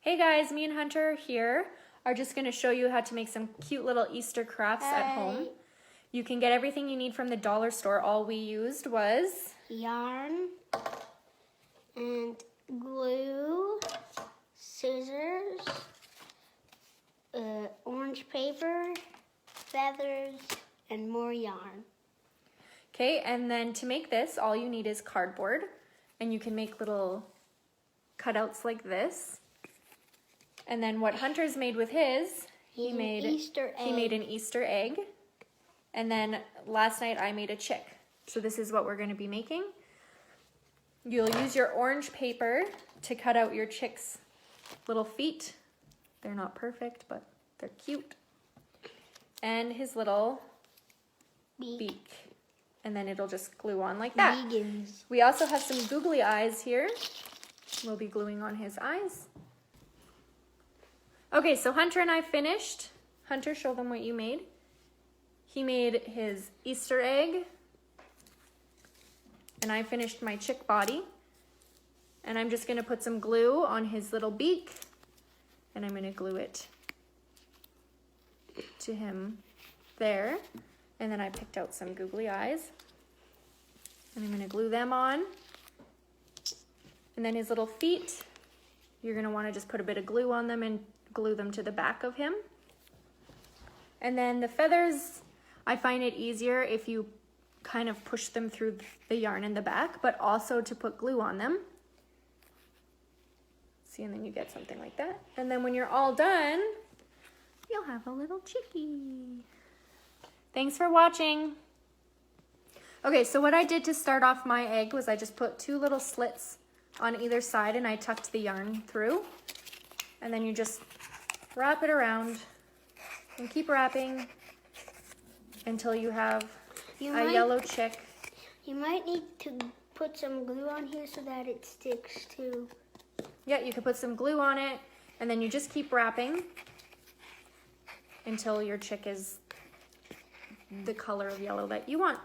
Hey guys, me and Hunter here are just going to show you how to make some cute little Easter crafts at home. You can get everything you need from the dollar store. All we used was yarn and glue, scissors, orange paper, feathers, and more yarn. Okay, and then to make this, all you need is cardboard, and you can make little cutouts like this. And then what Hunter's made with his, he made an Easter egg. And then last night I made a chick. So this is what we're going to be making. You'll use your orange paper to cut out your chick's little feet. They're not perfect, but they're cute. And his little beak. And then it'll just glue on like that. Vegans. We also have some googly eyes here. We'll be gluing on his eyes. Okay, so Hunter and I finished. Hunter, show them what you made. He made his Easter egg. And I finished my chick body. And I'm just going to put some glue on his little beak. And I'm going to glue it to him there. And then I picked out some googly eyes. And I'm going to glue them on. And then his little feet, you're going to want to just put a bit of glue on them and glue them to the back of him. And then the feathers, I find it easier if you kind of push them through the yarn in the back, but also to put glue on them. See, and then you get something like that. And then when you're all done, you'll have a little chickie. Thanks for watching. Okay, so what I did to start off my egg was I just put 2 little slits on either side and I tucked the yarn through. And then you just wrap it around and keep wrapping until you have a yellow chick. You might need to put some glue on here so that it sticks too. Yeah, you can put some glue on it and then you just keep wrapping until your chick is the color of yellow that you want.